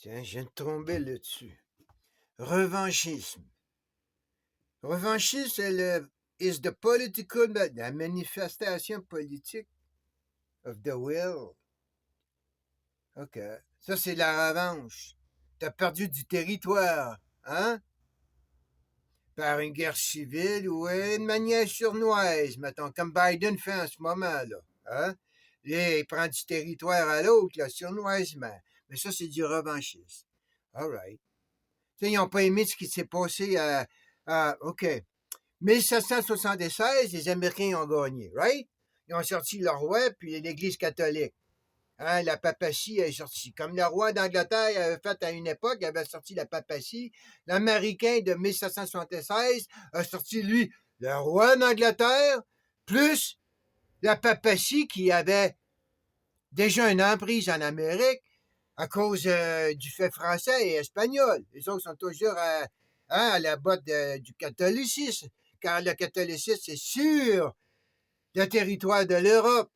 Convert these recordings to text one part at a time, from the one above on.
Tiens, je viens de tomber là-dessus. Revanchisme. Revanchisme, c'est is the political, la manifestation politique of the will. OK. Ça, c'est la revanche. T'as perdu du territoire, hein? Par une guerre civile ou une manière sournoise, mettons, comme Biden fait en ce moment, là. Hein? Là, il prend du territoire à l'autre, là, sournoisement. Mais ça, c'est du revanchisme. All right. Ils n'ont pas aimé ce qui s'est passé OK. 1776, les Américains ont gagné, right? Ils ont sorti le roi puis l'Église catholique. Hein, la papatie est sortie. Comme le roi d'Angleterre avait fait à une époque, il avait sorti la papatie. L'Américain de 1776 a sorti, lui, le roi d'Angleterre, plus la papatie qui avait déjà une emprise en Amérique à cause du fait français et espagnol. Les autres sont toujours à la botte du catholicisme, car le catholicisme, c'est sur le territoire de l'Europe.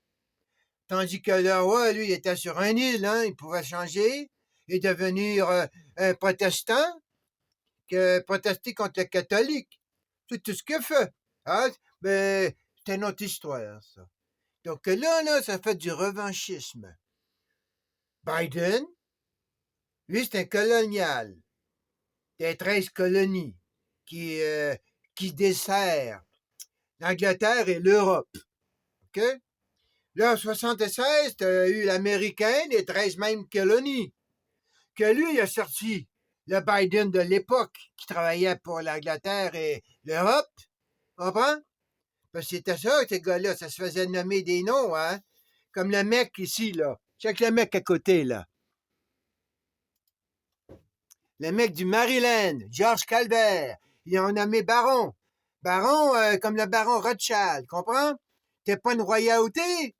Tandis que le roi, lui, était sur une île, hein, il pouvait changer et devenir un protestant, protester contre le catholique. C'est tout ce qu'il fait. Hein? Mais c'est une autre histoire, ça. Donc là, ça fait du revanchisme. Biden, lui, c'est un colonial des 13 colonies qui dessert l'Angleterre et l'Europe. OK? Là, en 76, tu as eu l'Américain des 13 mêmes colonies. Que lui, il a sorti le Biden de l'époque qui travaillait pour l'Angleterre et l'Europe. Comprends? Parce que c'était ça, ces gars-là, ça se faisait nommer des noms, hein? Comme le mec ici, là. Check le mec à côté, là. Le mec du Maryland, George Calvert. Ils ont nommé baron. Baron, comme le baron Rothschild, comprends? T'es pas une royauté,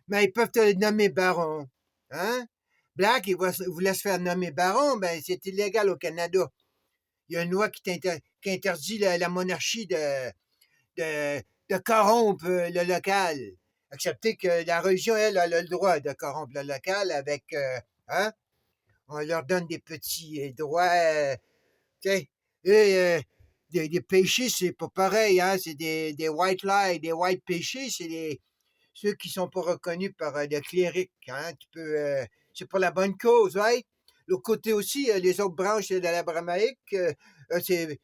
mais ils peuvent te nommer baron. Hein? Black, il voulait se faire nommer baron, ben c'est illégal au Canada. Il y a une loi qui interdit la monarchie de corrompre le local. Excepté que la religion, elle, a le droit de corrompre le local avec, hein? On leur donne des petits droits, tu sais. Et des péchés, c'est pas pareil, hein? C'est des white lies, des white péchés, c'est ceux qui sont pas reconnus par le cléric, hein? C'est pour la bonne cause, right? L'autre côté aussi, les autres branches de l'abramaïque, c'est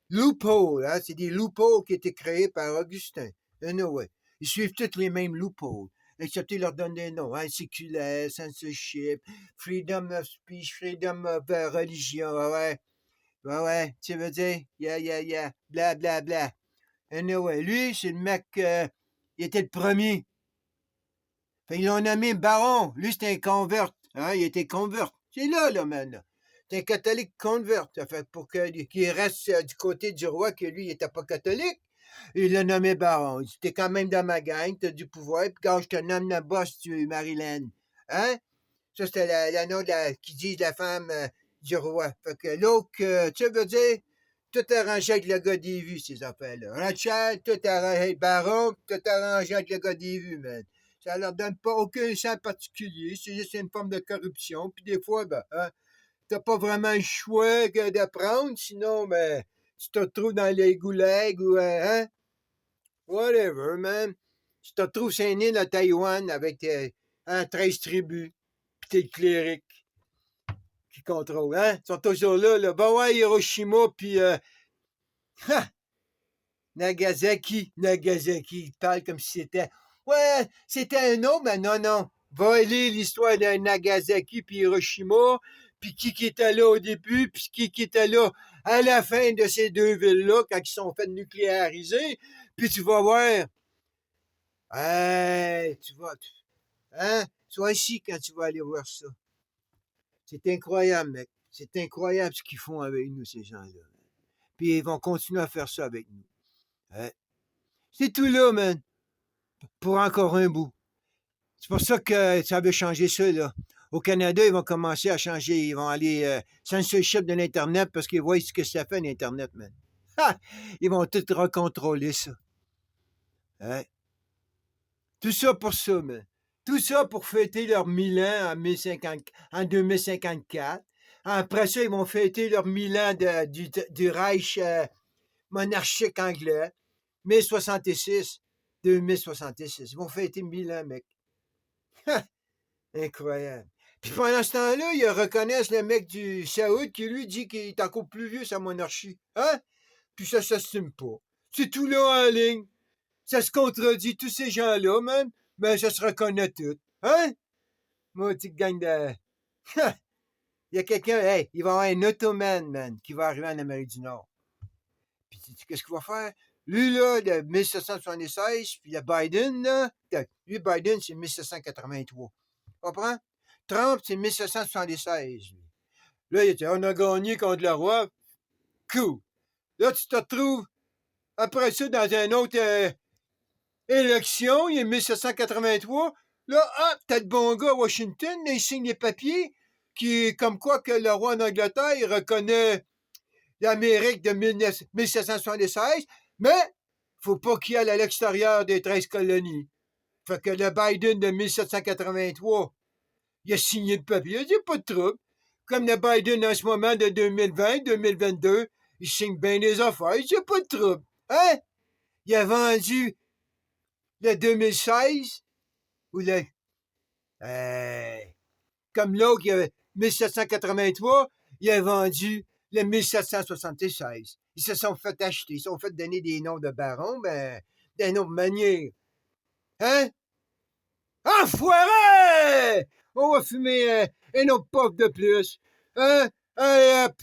loophole, hein? C'est des loopholes qui étaient créés par Augustin. Anyway, ils suivent tous les mêmes loopholes. Excepté ils leur donnent des noms, hein? Séculaire, censorship, freedom of speech, freedom of religion, ouais. Ouais, tu veux dire, yeah, bla, bla, bla. Anyway, lui, c'est le mec, il était le premier. Fait, ils l'ont nommé baron. Lui, c'était un convert. Hein? Il était convert. C'est là, maintenant. C'est un catholique convert. Ça fait pour qu'il reste du côté du roi, que lui, il était pas catholique. Il l'a nommé baron. Il dit, t'es quand même dans ma gang, t'as du pouvoir, puis quand je te nomme le boss du Maryland. Hein? Ça, c'était la nom qui dit la femme du roi. Fait que l'autre, tu veux dire, tout arrangé avec le gars des vues, ces affaires-là. Rachel, tout arrangé avec Baron, tout arrangé avec le gars des vues, man. Ça leur donne pas aucun sens particulier, c'est juste une forme de corruption. Puis des fois, ben, hein, t'as pas vraiment le choix que de prendre, sinon, ben, tu te retrouves dans les goulags ou, hein, whatever, man. Tu te retrouves sur une île à Taïwan avec 13 tribus, puis t'es le cléric qui contrôle, hein? Ils sont toujours là, là. Ben ouais, Hiroshima, puis Nagasaki, il parle comme si c'était... Ouais, c'était un autre, mais non. Va lire l'histoire de Nagasaki puis Hiroshima, puis qui était là au début, puis qui était là à la fin de ces deux villes-là, quand ils sont fait nucléariser, puis tu vas voir... Hey, tu vas... Hein? Sois ici quand tu vas aller voir ça. C'est incroyable, mec. C'est incroyable ce qu'ils font avec nous, ces gens-là. Puis ils vont continuer à faire ça avec nous. Hein? C'est tout là, man. Pour encore un bout. C'est pour ça que ça veut changer ça, là. Au Canada, ils vont commencer à changer. Ils vont aller censorship de l'Internet parce qu'ils voient ce que ça fait, l'Internet, man. Ha! Ils vont tout recontrôler ça. Hein? Tout ça pour ça, man. Tout ça pour fêter leur 1000 ans en 2054. Après ça, ils vont fêter leur 1000 ans du Reich monarchique anglais. 1066, 2066. Ils vont fêter 1000 ans, mec. Incroyable. Puis pendant ce temps-là, ils reconnaissent le mec du Saoud qui lui dit qu'il est encore plus vieux sa monarchie. Hein? Puis ça s'estime pas. C'est tout là en ligne. Ça se contredit, tous ces gens-là, man. Ben, ça se reconnaît tout. Hein? Moi, petite gang de... Il y a quelqu'un, hey, il va y avoir un Ottoman, man, qui va arriver en Amérique du Nord. Puis qu'est-ce qu'il va faire? Lui, là, de 1776, puis le Biden, là, lui, Biden, c'est 1783. Comprends? Trump, c'est 1776. Là, il était, on a gagné contre le roi. Cool. Là, tu te retrouves, après ça, dans une autre élection, il est 1783. Là, hop, t'as le bon gars à Washington, là, il signe les papiers, qui, comme quoi que le roi d'Angleterre, il reconnaît l'Amérique de 1776, mais faut pas qu'il aille à l'extérieur des 13 colonies. Fait que le Biden de 1783, il a signé le papier, il a dit pas de trouble. Comme le Biden en ce moment de 2020, 2022, il signe bien des affaires, il dit pas de trouble. Hein? Il a vendu le 2016, ou le... comme l'autre, il avait 1783, il a vendu le 1776. Ils se sont fait acheter, ils se sont fait donner des noms de barons, ben, des noms de manière. Hein? Enfoiré! On va fumer un autre puff de plus. Hein? Allez hop!